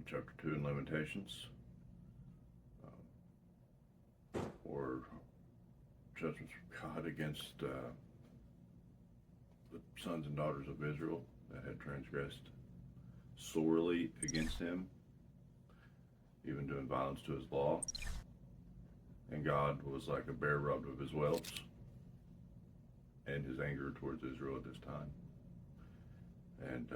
chapter 2 in Lamentations, or judgments from God against the sons and daughters of Israel that had transgressed sorely against him, even doing violence to his law. And God was like a bear robbed of his whelps, and his anger towards Israel at this time. And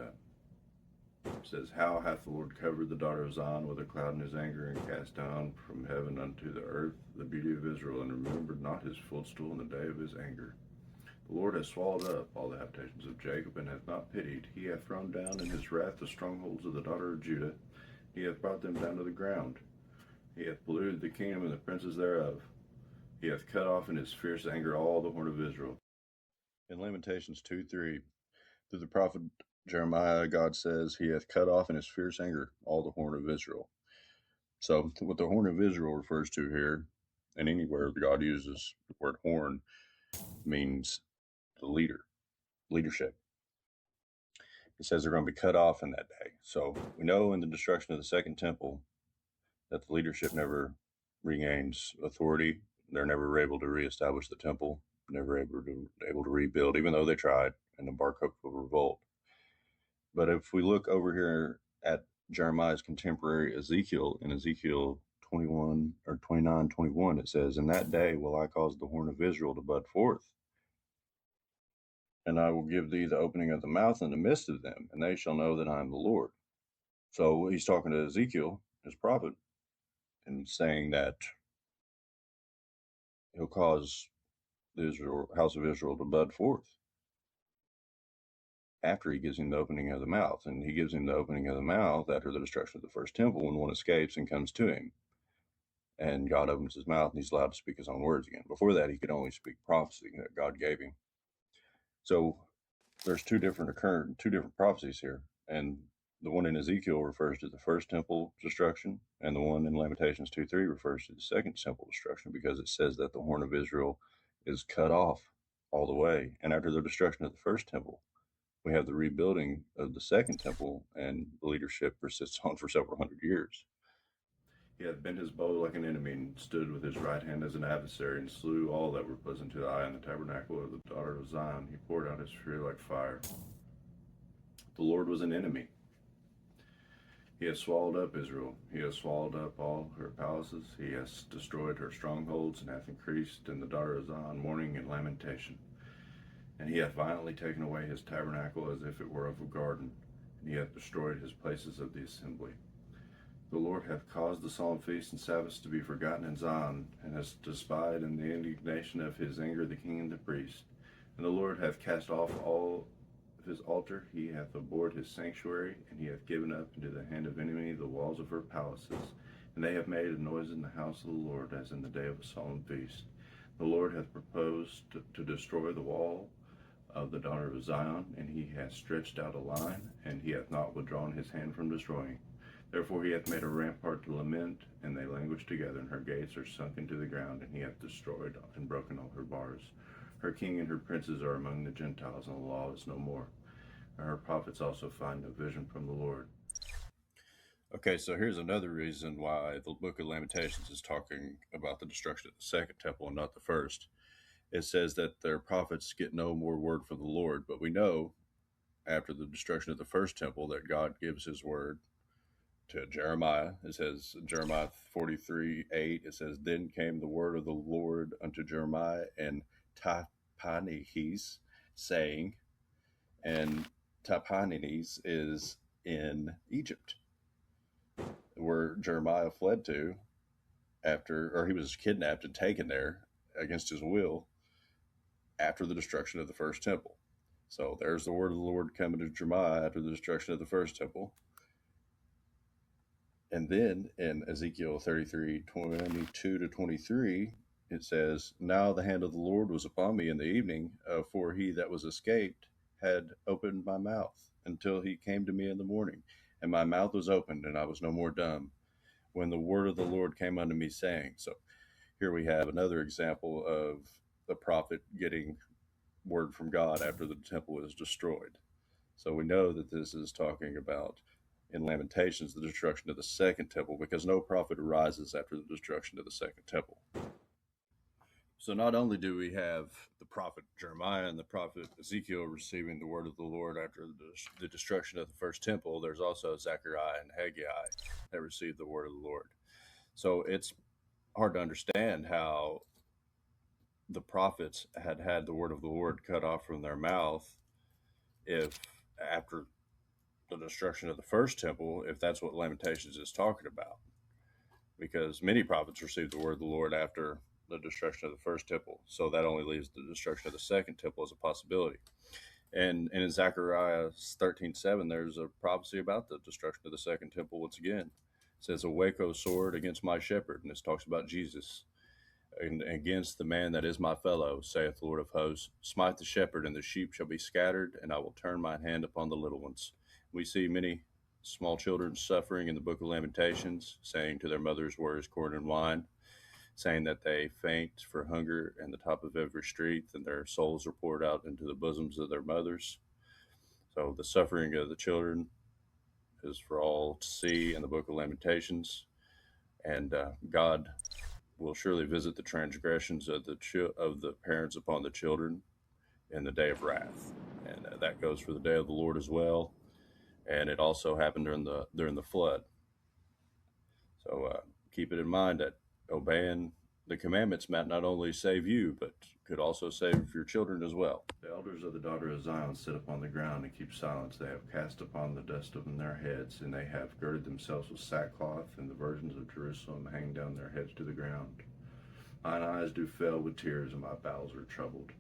it says, "How hath the Lord covered the daughter of Zion with a cloud in his anger, and cast down from heaven unto the earth the beauty of Israel, and remembered not his footstool in the day of his anger. The Lord hath swallowed up all the habitations of Jacob, and hath not pitied. He hath thrown down in his wrath the strongholds of the daughter of Judah. He hath brought them down to the ground. He hath polluted the kingdom and the princes thereof. He hath cut off in his fierce anger all the horn of Israel." In Lamentations 2:3, through the prophet Jeremiah, God says, "He hath cut off in his fierce anger all the horn of Israel." So what the horn of Israel refers to here, and anywhere God uses the word horn, means the leadership. It says they're going to be cut off in that day. So we know in the destruction of the second temple that the leadership never regains authority. They're never able to reestablish the temple, never able to rebuild, even though they tried, and the Bar Kokhba revolt. But if we look over here at Jeremiah's contemporary Ezekiel, in Ezekiel 21 or 29:21, it says, "In that day will I cause the horn of Israel to bud forth, and I will give thee the opening of the mouth in the midst of them, and they shall know that I am the Lord." So he's talking to Ezekiel, his prophet, and saying that he'll cause the house of Israel to bud forth after he gives him the opening of the mouth. And he gives him the opening of the mouth after the destruction of the first temple, when one escapes and comes to him. And God opens his mouth, and he's allowed to speak his own words again. Before that, he could only speak prophecy that God gave him. So there's two different prophecies here. And the one in Ezekiel refers to the first temple destruction, and the one in Lamentations 2:3 refers to the second temple destruction, because it says that the horn of Israel is cut off all the way. And after the destruction of the first temple, we have the rebuilding of the second temple, and the leadership persists on for several hundred years. "He hath bent his bow like an enemy, and stood with his right hand as an adversary, and slew all that were pleasant to the eye in the tabernacle of the daughter of Zion. He poured out his fury like fire." The Lord was an enemy. He has swallowed up Israel. He has swallowed up all her palaces. He has destroyed her strongholds, and hath increased in the daughter of Zion mourning and lamentation. And he hath violently taken away his tabernacle as if it were of a garden, and he hath destroyed his places of the assembly. The Lord hath caused the solemn feasts and Sabbaths to be forgotten in Zion, and has despised in the indignation of his anger the king and the priest. And the Lord hath cast off all of his altar. He hath abhorred his sanctuary, and he hath given up into the hand of enemy the walls of her palaces. And they have made a noise in the house of the Lord, as in the day of a solemn feast. The Lord hath proposed to destroy the wall of the daughter of Zion, and he hath stretched out a line, and he hath not withdrawn his hand from destroying. Therefore he hath made a rampart to lament, and they languish together, and her gates are sunk into the ground, and he hath destroyed and broken all her bars. Her king and her princes are among the Gentiles, and the law is no more. And her prophets also find no vision from the Lord. Okay, so here's another reason why the book of Lamentations is talking about the destruction of the second temple and not the first. It says that their prophets get no more word from the Lord, but we know after the destruction of the first temple that God gives his word to Jeremiah. It says, Jeremiah 43:8, it says, "Then came the word of the Lord unto Jeremiah and Tahpanhes, saying," and Tahpanhes is in Egypt, where Jeremiah fled to or he was kidnapped and taken there against his will after the destruction of the first temple. So there's the word of the Lord coming to Jeremiah after the destruction of the first temple. And then in Ezekiel 33:22-23, it says, "Now the hand of the Lord was upon me in the evening, for he that was escaped had opened my mouth until he came to me in the morning. And my mouth was opened, and I was no more dumb, when the word of the Lord came unto me, saying." So here we have another example of the prophet getting word from God after the temple is destroyed. So we know that this is talking about in Lamentations the destruction of the second temple, because no prophet arises after the destruction of the second temple. So not only do we have the prophet Jeremiah and the prophet Ezekiel receiving the word of the Lord after the destruction of the first temple, there's also Zecheriah and Haggai that received the word of the Lord. So it's hard to understand how the prophets had the word of the Lord cut off from their mouth if after the destruction of the first temple, if that's what Lamentations is talking about. Because many prophets received the word of the Lord after the destruction of the first temple. So that only leaves the destruction of the second temple as a possibility. And in Zechariah 13:7, there's a prophecy about the destruction of the second temple once again. It says, "Awake, O sword, against my shepherd." And this talks about Jesus. "And against the man that is my fellow, saith the Lord of hosts, smite the shepherd, and the sheep shall be scattered, and I will turn mine hand upon the little ones." We see many small children suffering in the book of Lamentations, saying to their mothers, "Where is corn and wine?" saying that they faint for hunger in the top of every street, and their souls are poured out into the bosoms of their mothers. So the suffering of the children is for all to see in the book of Lamentations, and God will surely visit the transgressions of the parents upon the children in the day of wrath, and that goes for the day of the Lord as well. And it also happened during the flood. So keep it in mind that obeying the commandments might not only save you, but could also save your children as well. "The elders of the daughter of Zion sit upon the ground and keep silence. They have cast upon the dust of their heads, and they have girded themselves with sackcloth, and the virgins of Jerusalem hang down their heads to the ground. Mine eyes do fail with tears, and my bowels are troubled.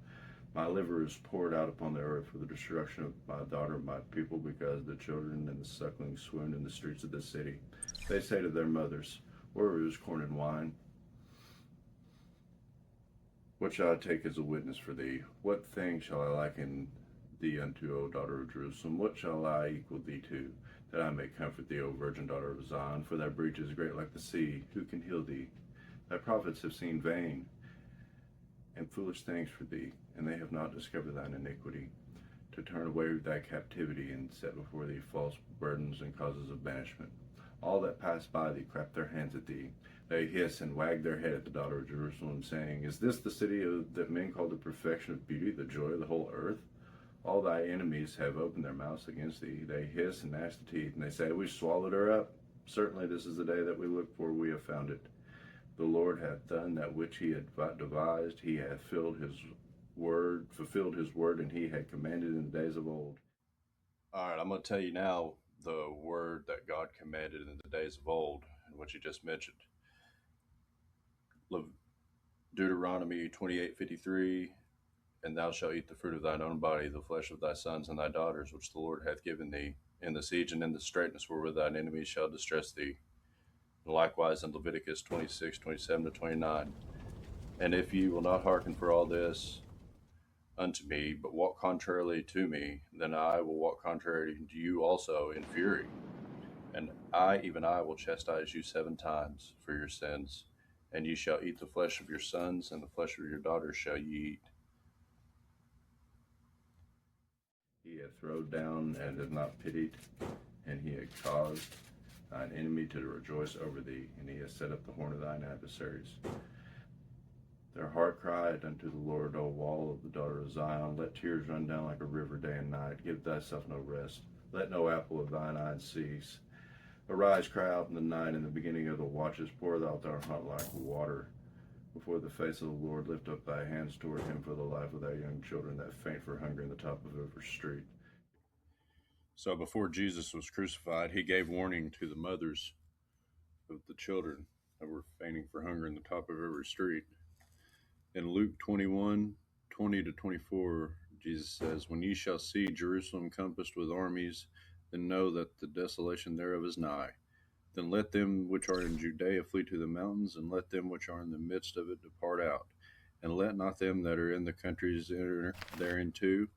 My liver is poured out upon the earth for the destruction of my daughter, my people, because the children and the sucklings swoon in the streets of the city. They say to their mothers, Where is corn and wine? What shall I take as a witness for thee? What thing shall I liken thee unto, O daughter of Jerusalem? What shall I equal thee to, that I may comfort thee, O virgin daughter of Zion? For thy breach is great like the sea. Who can heal thee? Thy prophets have seen vain and foolish things for thee, and they have not discovered thine iniquity, to turn away thy captivity and set before thee false burdens and causes of banishment. All that pass by thee clap their hands at thee. They hiss and wag their head at the daughter of Jerusalem, saying, Is this the city that men call the perfection of beauty, the joy of the whole earth? All thy enemies have opened their mouths against thee. They hiss and gnash the teeth, and they say, We swallowed her up. Certainly this is the day that we looked for, we have found it. The Lord hath done that which he had devised. He hath fulfilled his word, and he had commanded in the days of old. All right, I'm going to tell you now the word that God commanded in the days of old, and what you just mentioned. Deuteronomy 28:53, and thou shalt eat the fruit of thine own body, the flesh of thy sons and thy daughters, which the Lord hath given thee, in the siege and in the straitness wherewith thine enemies shall distress thee. And likewise in Leviticus 26:27-29. And if ye will not hearken for all this unto me, but walk contrarily to me, then I will walk contrary to you also in fury. And even I, will chastise you 7 times for your sins, and ye shall eat the flesh of your sons, and the flesh of your daughters shall ye eat. He hath thrown down and hath not pitied, and he hath caused thine enemy to rejoice over thee, and he hath set up the horn of thine adversaries. Their heart cried unto the Lord, O wall of the daughter of Zion. Let tears run down like a river day and night. Give thyself no rest. Let no apple of thine eye cease. Arise, cry out in the night, in the beginning of the watches. Pour out thy heart like water before the face of the Lord. Lift up thy hands toward him for the life of thy young children that faint for hunger in the top of every street. So before Jesus was crucified, he gave warning to the mothers of the children that were fainting for hunger in the top of every street. In Luke 21:20-24, Jesus says, When ye shall see Jerusalem compassed with armies, then know that the desolation thereof is nigh. Then let them which are in Judea flee to the mountains, and let them which are in the midst of it depart out. And let not them that are in the countries enter thereinto,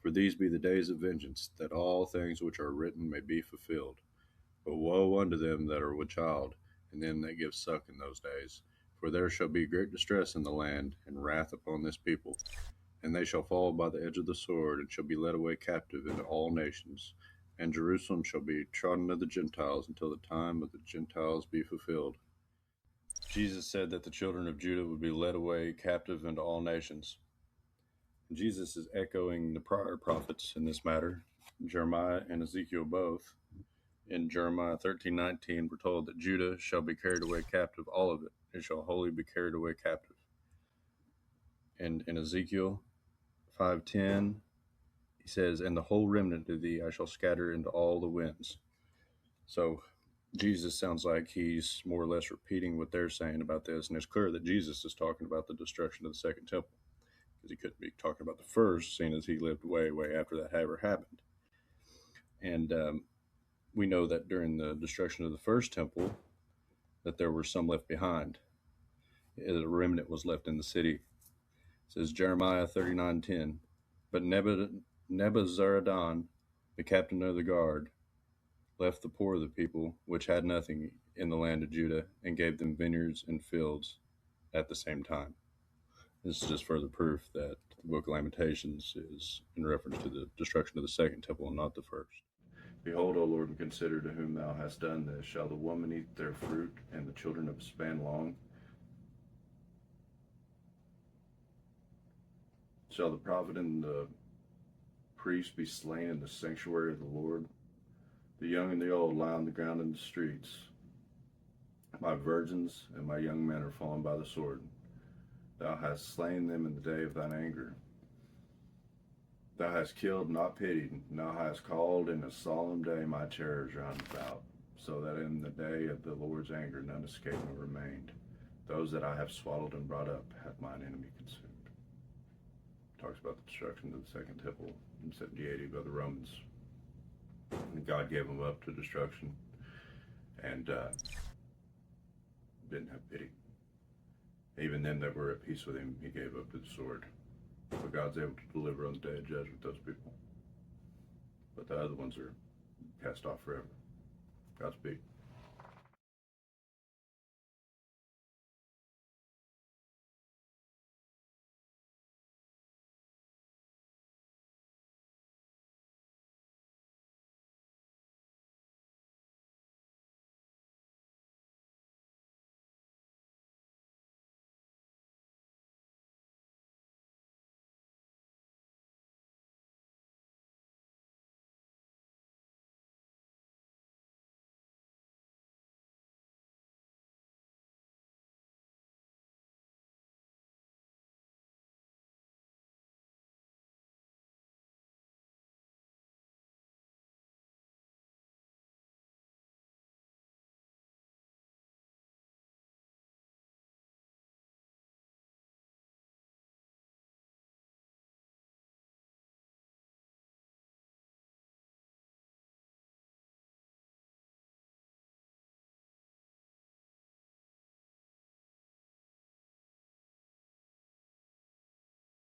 for these be the days of vengeance, that all things which are written may be fulfilled. But woe unto them that are with child, and them that give suck in those days. For there shall be great distress in the land, and wrath upon this people. And they shall fall by the edge of the sword, and shall be led away captive into all nations. and Jerusalem shall be trodden of the Gentiles until the time of the Gentiles be fulfilled. Jesus said that the children of Judah would be led away captive into all nations. Jesus is echoing the prior prophets in this matter, Jeremiah and Ezekiel both. In Jeremiah 13:19, we're told that Judah shall be carried away captive, all of it. It shall wholly be carried away captive. And in Ezekiel 5:10, he says, and the whole remnant of thee I shall scatter into all the winds. So Jesus sounds like he's more or less repeating what they're saying about this, and it's clear that Jesus is talking about the destruction of the second temple, because he couldn't be talking about the first, seeing as he lived way, way after that ever happened. And we know that during the destruction of the first temple, that there were some left behind. A remnant was left in the city. It says Jeremiah 39:10, but Nebuzaradan, the captain of the guard, left the poor of the people, which had nothing, in the land of Judah, and gave them vineyards and fields at the same time. This is just further proof that the book of Lamentations is in reference to the destruction of the second temple and not the first. Behold, O Lord, and consider to whom thou hast done this. Shall the woman eat their fruit, and the children of a span long? Shall the prophet and the priest be slain in the sanctuary of the Lord? The young and the old lie on the ground in the streets. My virgins and my young men are fallen by the sword. Thou hast slain them in the day of thine anger. Thou hast killed, not pitied. Thou hast called in a solemn day my terrors round about, so that in the day of the Lord's anger none escaped nor remained. Those that I have swallowed and brought up hath mine enemy consumed. Talks about the destruction of the second temple in 70 AD by the Romans. And God gave them up to destruction and didn't have pity. Even them that were at peace with him, he gave up to the sword. But God's able to deliver on the day of judgment those people. But the other ones are cast off forever. Godspeed.